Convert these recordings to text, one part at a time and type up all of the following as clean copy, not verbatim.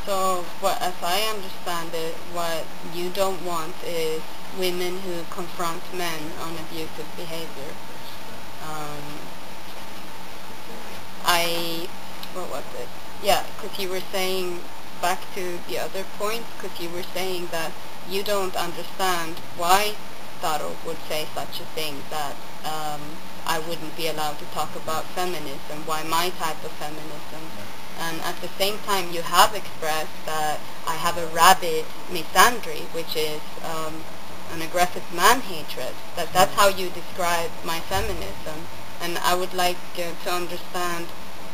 So, as I understand it, what you don't want is women who confront men on abusive behavior. Um, what was it? Yeah, because you were saying, back to the other point, because you were saying that you don't understand why Taro would say such a thing, that I wouldn't be allowed to talk about feminism, why my type of feminism. And at the same time you have expressed that I have a rabid misandry, which is an aggressive man-hatred, that's how you describe my feminism. And I would like to understand,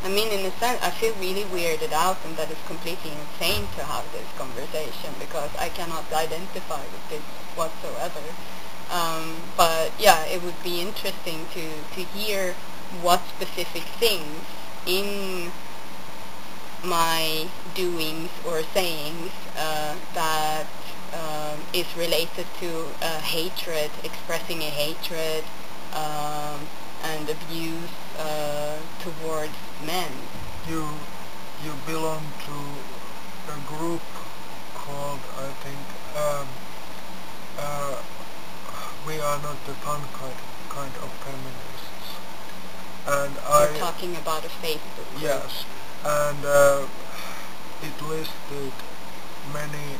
I mean, in a sense, I feel really weirded out, and that it's completely insane to have this conversation, because I cannot identify with this whatsoever. But yeah, it would be interesting to hear what specific things in my doings or sayings that is related to hatred, expressing a hatred and abuse towards men. You belong to a group called, I think, We Are Not the Fun kind of feminists. And You're talking about a Facebook group. Yes, and it listed many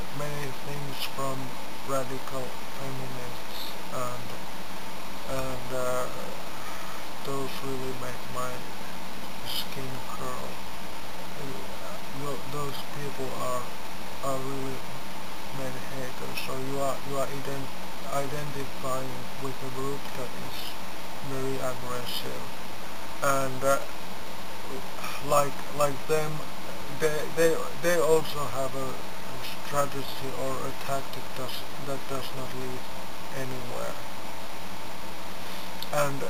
things from radical feminists, and those really make my skin curl. Those people are really men haters. So you are identifying with a group that is very aggressive, and like them, they also have a strategy or a tactic that does not lead anywhere. And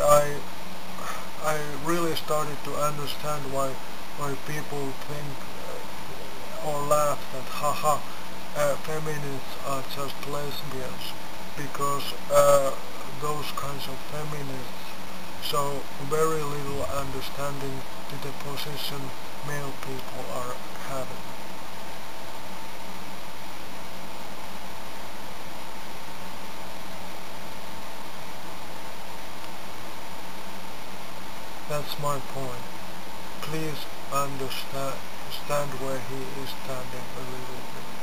I really started to understand why people think or laugh that haha, feminists are just lesbians, because those kinds of feminists show very little understanding to the position male people are having. That's my point. Please understand where he is standing a little bit.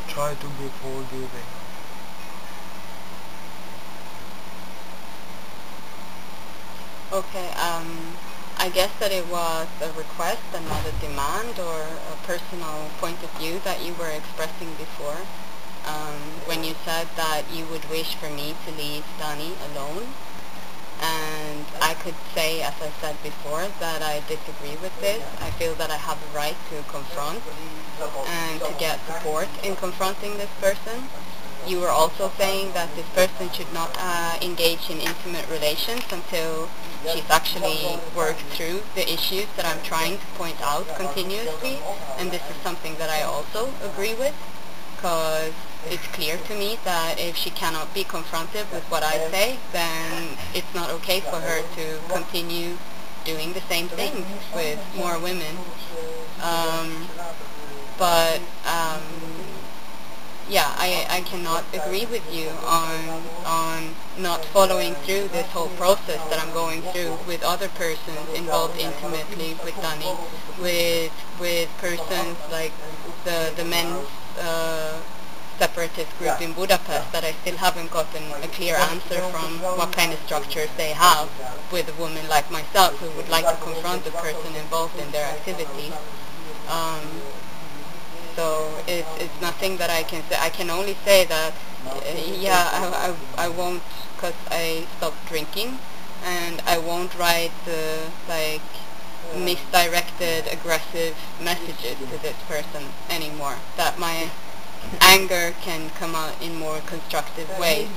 Try to be forgiving. Okay, I guess that it was a request and not a demand or a personal point of view that you were expressing before, when you said that you would wish for me to leave Dani alone. And I could say, as I said before, that I disagree with this. I feel that I have a right to confront and to get support in confronting this person. You were also saying that this person should not engage in intimate relations until she's actually worked through the issues that I'm trying to point out continuously, and this is something that I also agree with, because it's clear to me that if she cannot be confronted with what I say, then it's not okay for her to continue doing the same things with more women. But yeah, I cannot agree with you on not following through this whole process that I'm going through with other persons involved intimately with Dani, with persons like the men's separatist group in Budapest, that I still haven't gotten a clear answer from what kind of structures they have with a woman like myself who would like to confront the person involved in their activities. So it's nothing that I can say. I can only say that, yeah, I won't, because I stopped drinking, and I won't write like misdirected, aggressive messages to this person anymore. That my anger can come out in more constructive ways.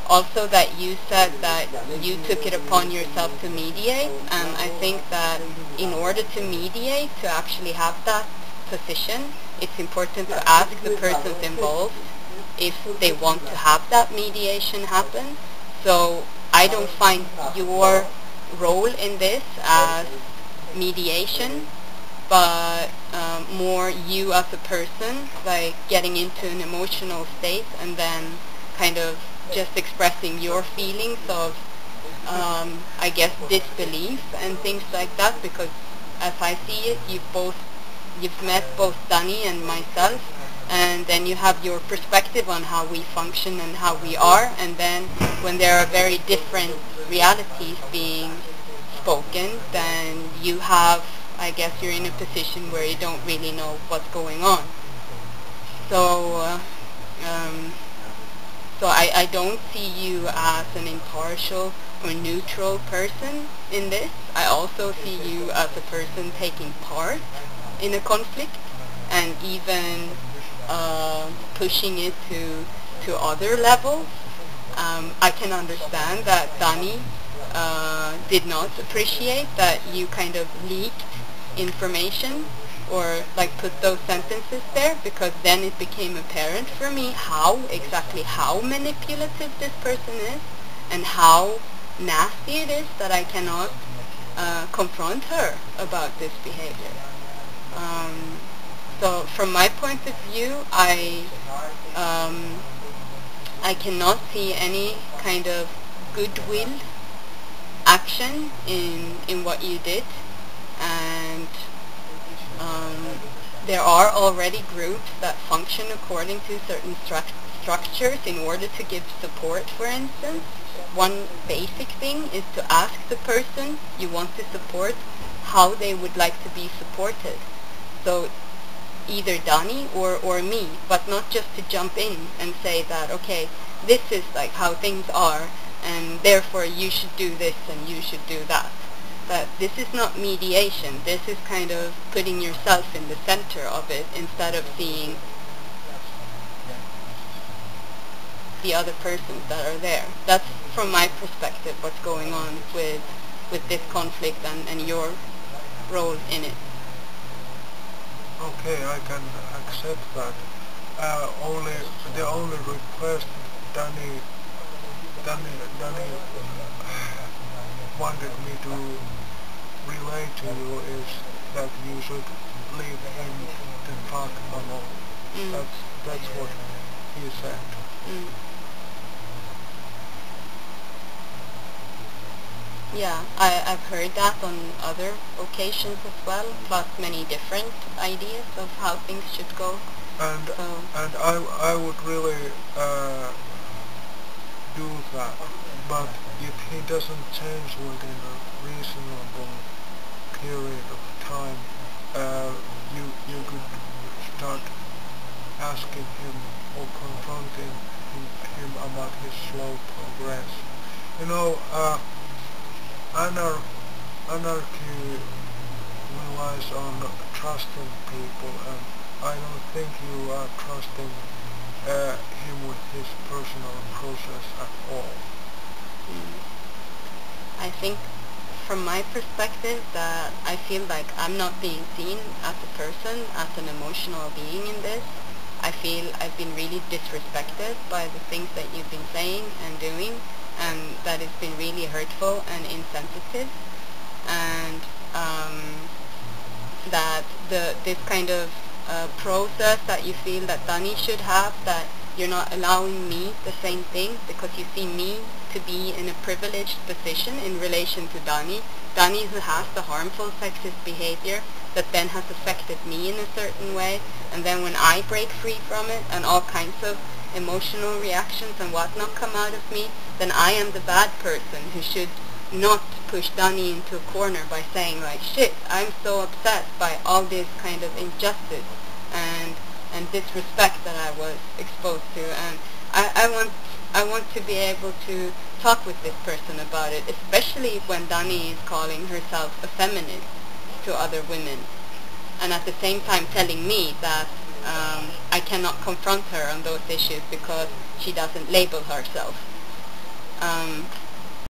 Also, that you said that you took it upon yourself to mediate, and I think that in order to mediate, to actually have that position, it's important to ask the persons involved if they want to have that mediation happen. So I don't find your role in this as mediation, but more you as a person, like getting into an emotional state and then kind of just expressing your feelings of, I guess, disbelief and things like that, because as I see it, you've met both Danny and myself, and then you have your perspective on how we function and how we are, and then when there are very different realities being spoken, then you have, I guess you're in a position where you don't really know what's going on. So, so I don't see you as an impartial or neutral person in this. I also see you as a person taking part in a conflict and even pushing it to other levels. I can understand that Dani did not appreciate that you kind of leaked information or like put those sentences there, because then it became apparent for me exactly how manipulative this person is and how nasty it is that I cannot confront her about this behavior. So from my point of view, I cannot see any kind of goodwill action in what you did, and there are already groups that function according to certain structures in order to give support, for instance. One basic thing is to ask the person you want to support how they would like to be supported. So either Dani or me, but not just to jump in and say that, okay, this is like how things are, and therefore you should do this and you should do that. That this is not mediation. This is kind of putting yourself in the center of it instead of seeing the other persons that are there. That's from my perspective what's going on with this conflict and your role in it. Okay, I can accept that. The only request Danny wanted me to relay to you is that you should leave him the fuck alone. That's what he said. Yeah, I've heard that on other occasions as well, plus many different ideas of how things should go. And I would really do that, but if he doesn't change within a reasonable period of time, you could start asking him or confronting him about his slow progress. You know, anarchy relies on trusting people, and I don't think you are trusting him with his personal process at all. I think from my perspective that I feel like I'm not being seen as a person, as an emotional being in this. I feel I've been really disrespected by the things that you've been saying and doing, and that it's been really hurtful and insensitive, and that this kind of process that you feel that Dani should have, that you're not allowing me the same thing because you see me to be in a privileged position in relation to Dani. Dani, who has the harmful sexist behavior that then has affected me in a certain way, and then when I break free from it and all kinds of emotional reactions and whatnot come out of me, then I am the bad person who should not push Dani into a corner by saying like, shit, I'm so upset by all this kind of injustice and disrespect that I was exposed to, and I want to be able to talk with this person about it, especially when Dani is calling herself a feminist to other women, and at the same time telling me that I cannot confront her on those issues because she doesn't label herself.